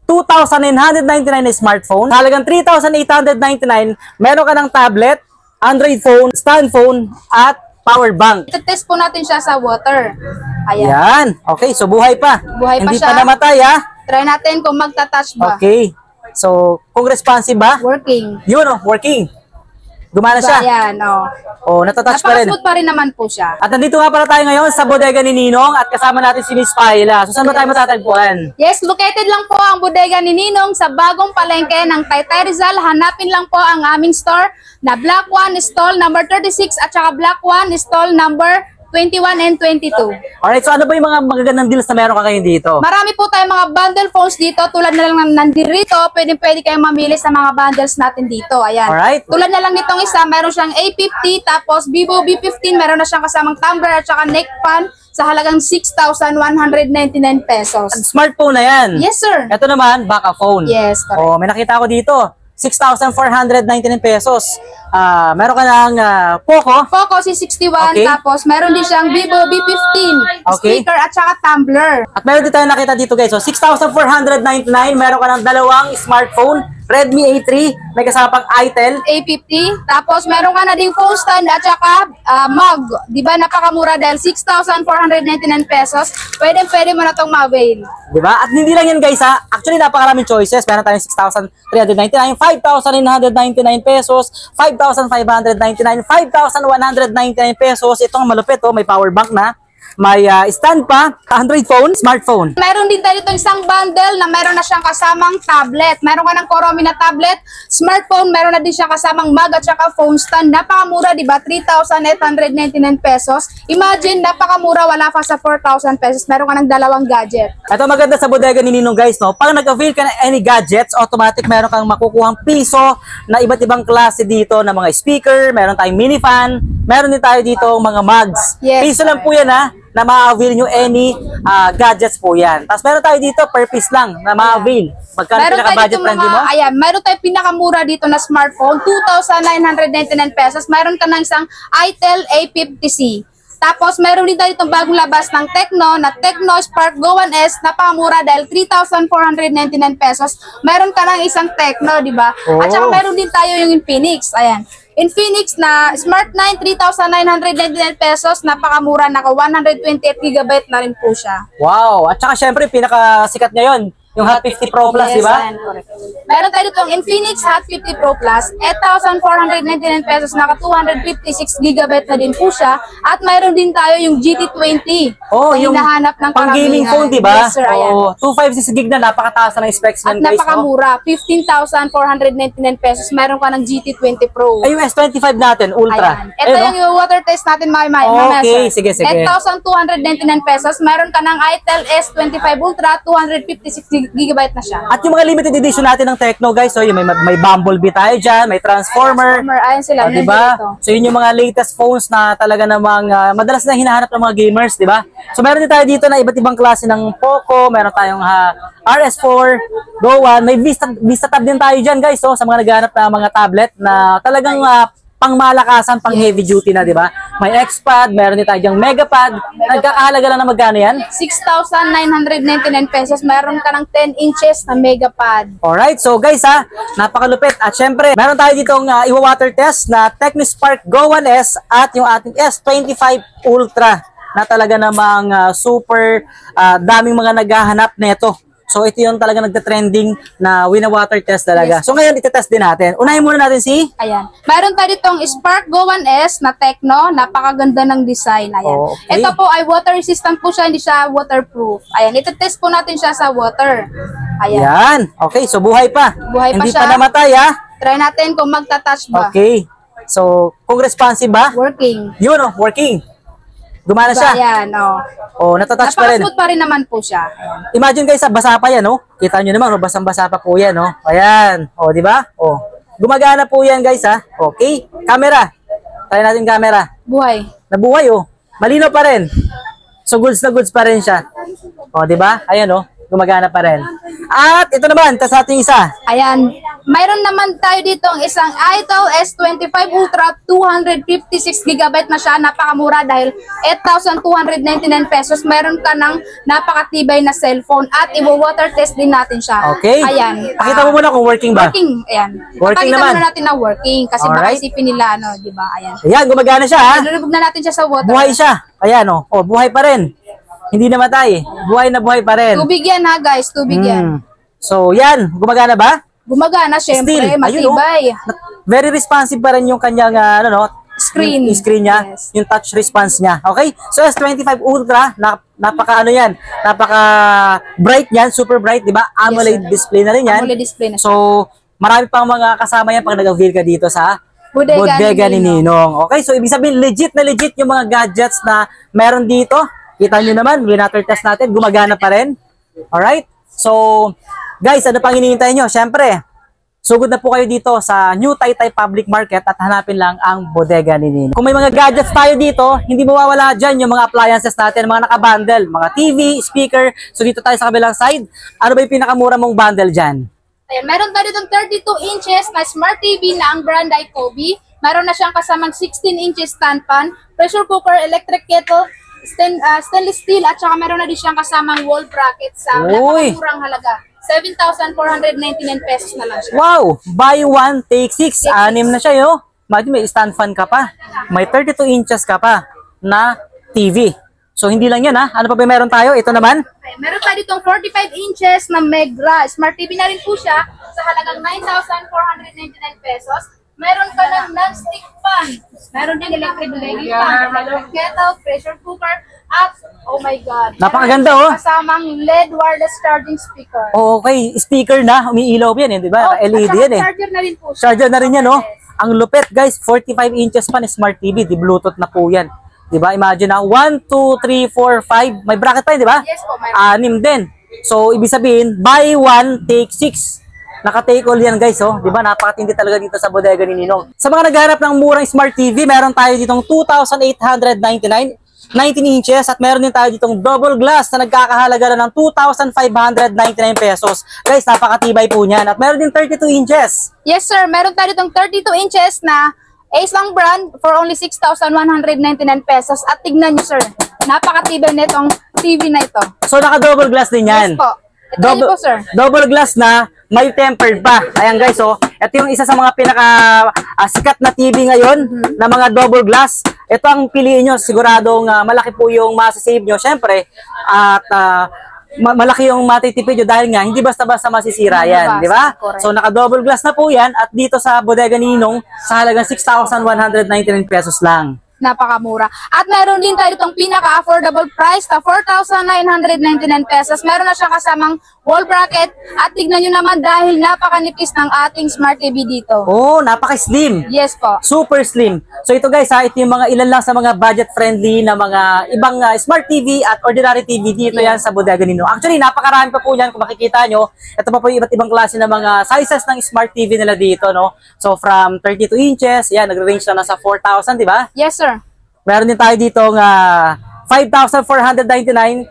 2,999 na smartphone. Halagang 3,899, meron ka ng tablet, Android phone, stand phone, at power bank. Ito-test po natin siya sa water. Ayan. Yan. Okay, so buhay pa. Buhay pa Hindi siya. pa namatay, ha? Try natin kung magta-touch ba. Okay. So, kung responsive ba? Working. Yun, oh, working. Gumana siya. Ayan, oh. Oh, natatouch pa rin. Napaka-smooth pa rin naman po siya. At nandito nga pala tayo ngayon sa bodega ni Ninong at kasama natin si Miss Paila. So, saan ba tayo matatagpuan? Yes, located lang po ang bodega ni Ninong sa bagong palengke ng Taytay Rizal. Hanapin lang po ang aming store na Block 1 stall number 36 at saka Block 1 stall number 21 and 22. Alright, so ano ba yung mga magagandang deals na meron ka ngayon dito? Marami po tayong mga bundle phones dito. Tulad na lang ng nandito, pwede kayong mamili sa mga bundles natin dito. Ayan. Alright. Tulad na lang nitong isa, meron siyang A50, tapos Vivo V15, meron na siyang kasamang tumbler at saka neck fan sa halagang 6,199 pesos. Smartphone na yan. Yes, sir. Ito naman, baka phone. Yes, correct. Oh, may nakita ko dito. 6,499 pesos. Meron ka ng Poco. Poco C61, Okay. tapos meron din siyang Vivo V15, Okay. speaker at saka tumbler. At meron din tayo nakita dito guys. So 6,499, meron ka ng dalawang smartphone. Redmi A3, may kasama pang Itel. A50, tapos meron ka na ding phone stand at saka mug. Di ba napakamura dahil 6,499 pesos. Pwede mo na itong ma-avail. Diba? At hindi lang yan guys ha. Actually napakaraming choices. Meron tayong 6,399, 5,999 pesos, 5,599, 5,199 pesos. Itong malupit oh, may power bank na. May stand pa, Android phone, smartphone. Meron din tayo itong isang bundle na meron na siyang kasamang tablet. Meron ka ng Koromi na tablet, smartphone, meron na din siyang kasamang mug at saka phone stand. Napakamura, di ba? 3,899 pesos. Imagine, napakamura, wala pa sa 4,000 pesos. Meron ka ng dalawang gadget. Ito maganda sa bodega ni Ninong guys, no? Pag nag-avail ka ng any gadgets, automatic meron kang makukuhang piso na iba't ibang klase dito na mga speaker, meron tayong mini fan, meron din tayo dito mga mugs. Yes, piso lang po yan ha, na ma-avail nyo any gadgets po yan. Tapos meron tayo dito per piece lang na ma-avail. Magkano pinaka-budget friendly mo? Ayan, meron tayo pinakamura dito na smartphone, 2,999 pesos. Meron ka ng isang Itel A50C. Tapos, meron din tayo itong bagong labas ng Tecno, na Tecno Spark Go 1S, napakamura dahil 3,499 pesos. Meron ka ng isang Tecno, di ba? Oh. At saka meron din tayo yung Infinix. Ayan. Infinix na Smart 9, 3,999 pesos, napakamura, naka 128 GB na rin po siya. Wow! At saka syempre, pinakasikat ngayon, yung Hot 50 Pro Plus, Yes, di ba? ayan, correct. Meron tayo ditong Infinix Hot 50 Pro Plus, 8,499 pesos, naka 256 GB na din po siya. At mayroon din tayo yung GT20 Oh, na yung hinahanap ng pang-gaming karamihan. phone, di ba? Yes, sir, ayan. Oh, 256 gig na, napakataas na ng specs At nun, guys. No? napakamura, 15,499 pesos, meron ka ng GT20 Pro. Ay, yung S25 natin, Ultra. Ayan. Ito Ayun, yung water test natin, Okay, sige, sige. 8,299 pesos, meron ka ng Itel S25 Ultra, 256 GB na siya. At yung mga limited edition natin ng Tecno guys, so yung may Bumblebee tayo dyan, may Transformer. Ayan sila. Diba? Nandito. So yun yung mga latest phones na talaga namang madalas na hinahanap ng mga gamers, di ba? So meron din tayo dito na iba't ibang klase ng Poco, meron tayong RS4, Go 1, may Vista Tab din tayo dyan guys, so sa mga naghahanap na mga tablet na talagang pang malakasan, pang heavy duty na, di ba? May X-Pad, meron din tayo dyang Megapad. Nagkakahalaga lang na magkano yan? 6,999 pesos. Meron ka ng 10 inches na Megapad. Alright, so guys napakalupit. At syempre, meron tayo ditong iwa-water test na Technispark Go 1S at yung ating S25 Ultra na talaga namang super daming mga naghahanap nito. So ito yung talaga nagta-trending na wina-water test talaga. Yes. So ngayon itetest din natin. Unahin muna natin si... Ayan. Meron tayo ditong Spark Go 1S na Tecno. Napakaganda ng design. Ayan. Oh, okay. Ito po ay water resistant po siya. Hindi siya waterproof. Ayan. Itetest po natin siya sa water. Ayan. Yan. Okay, so buhay pa. Buhay pa Hindi siya. pa namatay Try natin kung magta-touch ba. Okay. So kung responsive ba? Working. Yun working. Gumana siya. Ayan. Natatouch pa rin. Napaka-smooth pa rin naman po siya. Ayan. Imagine guys, basa pa yan, Kita nyo naman, basang-basa pa po yan, Ayan. Di ba? Gumagana po yan, guys, Okay. Camera. Try natin camera. Buhay. Nabuhay, Malinaw pa rin. So, goods na goods pa rin siya. Di ba? Ayan, gumagana pa rin. At ito naman, tas ating isa. Ayan. Mayroon naman tayo dito ang isang Itel S25 Ultra 256GB na siya. Napakamura dahil 8,299 pesos. Mayroon ka ng napakatibay na cellphone at i-water test din natin siya. Okay. Ayan. Pakita mo muna kung working ba. Working. Ayan. Working Pakita naman. muna natin na working kasi baka Alright. isipin nila ano, di ba? Ayan. Ayan, gumagana siya ha. Lulubog na natin siya sa water. Buhay siya. Ayan o. Oh, buhay pa rin. Hindi namatay. Buhay na buhay pa rin. Tubig yan ha guys, tubig yan. So, yan. Gumagana ba? Gumagana, syempre, Still, ayun, matibay. Very responsive pa rin yung kanyang Screen. yung screen niya, Yes. yung touch response niya. Okay? So S25 Ultra, napaka ano yan, napaka bright niyan, super bright, 'di ba? AMOLED sir. display na rin yan. AMOLED display na siya. So, marami pang mga kasama yan pag nag-avail ka dito sa Bodega Bodega ni ni Ninong. Okay? So, ibig sabihin legit na legit yung mga gadgets na meron dito. Kita nyo naman, winater test natin, gumagana pa rin. Alright? So, guys, ano pang hinihintay nyo? Siyempre, sugod na po kayo dito sa New Taytay Public Market at hanapin lang ang Bodega ni Ninong. Kung may mga gadgets tayo dito, hindi mawawala dyan yung mga appliances natin, mga nakabundle, mga TV, speaker. So dito tayo sa kabilang side. Ano ba yung pinakamura mong bundle dyan? Ayan, meron tayo ditong 32 inches na Smart TV na ang brand ay Kobe. Meron na siyang kasamang 16 inches stand pan, pressure cooker, electric kettle, stainless steel, at saka meron na din siyang kasamang wall bracket sa Uy! napakamurang halaga. 7,499 pesos na lang siya. Wow! Buy one, take six. Anim na siya, yo. Imagine, may stand fan ka pa. May 32 inches ka pa na TV. So, hindi lang yan, ha? Ano pa ba meron tayo? Ito naman. Okay, meron tayo ditong 45 inches na Megra. Smart TV na rin po siya sa halagang 9,499 pesos. Meron ka ng non-stick pan. Meron din electric lady fan, electric kettle, pressure cooker, at oh my God. Napakaganda, meron oh. Kasamang LED wireless charging speaker. Okay, speaker na. Umiilaw yan, di ba? LED at saka yan, eh. charger na rin po siya. Charger na rin yan, no? Yes. Ang lupit, guys. 45 inches pa ni Smart TV. Di Bluetooth na po yan. Di ba? Imagine na, 1, 2, 3, 4, 5. May bracket pa yun, di ba? Yes po, mayroon. 6 din. So, ibig sabihin, buy one, take 6. Naka-take all yan, guys, oh. Di ba? Napakatindi talaga dito sa Bodega ni Ninong. Sa mga naghahanap ng murang Smart TV, meron tayo ditong 2,899, 19 inches, at meron din tayo ditong double glass na nagkakahalaga na ng 2,599 pesos. Guys, napakatibay po niyan. At meron din 32 inches. Yes sir, meron tayo ditong 32 inches na Ace lang brand for only 6,199 pesos. At tignan nyo sir, napakatibay nitong TV na ito. So, naka-double glass din yan. Yes po. Ito nyo po sir. Double glass na may tempered pa. Ayan guys, oh. Ito yung isa sa mga pinaka sikat na TV ngayon na mga double glass. Ito ang piliin nyo. Siguradong malaki po yung masasave nyo. Siyempre, at malaki yung matitipid nyo dahil nga hindi basta-basta masisira yan. Di ba? So, naka-double glass na po yan. At dito sa Bodega ni Ninong, sa halagang 6,199 pesos lang. Napakamura. At meron din tayo itong pinaka-affordable price na 4,999 pesos. Meron na siyang kasamang wall bracket. At tignan nyo naman dahil napakanipis ng ating Smart TV dito. Oh, napaka-slim. Yes po. Super slim. So ito guys, ito yung mga ilan lang sa mga budget-friendly na mga ibang Smart TV at ordinary TV dito yan sa Bodega ni Ninong. Actually, napakarami pa po yan kung makikita nyo. Ito pa po yung iba't ibang klase ng mga sizes ng Smart TV nila dito, no? So from 32 inches, yan, nagre-range na nasa 4,000, di ba? Yes sir. Meron din tayo dito ng 5,499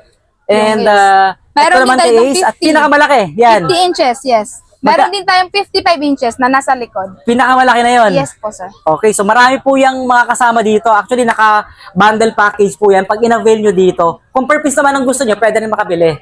and ito Meron naman din tayo kay ng Ace at 50. pinakamalaki, yan. 50 inches, yes. Meron din tayong 55 inches na nasa likod. Pinakamalaki na yon. Yes po sir. Okay, so marami po yung mga kasama dito. Actually, naka-bundle package po yan. Pag in-avail nyo dito, kung purpose naman ang gusto nyo, pwede rin makabili.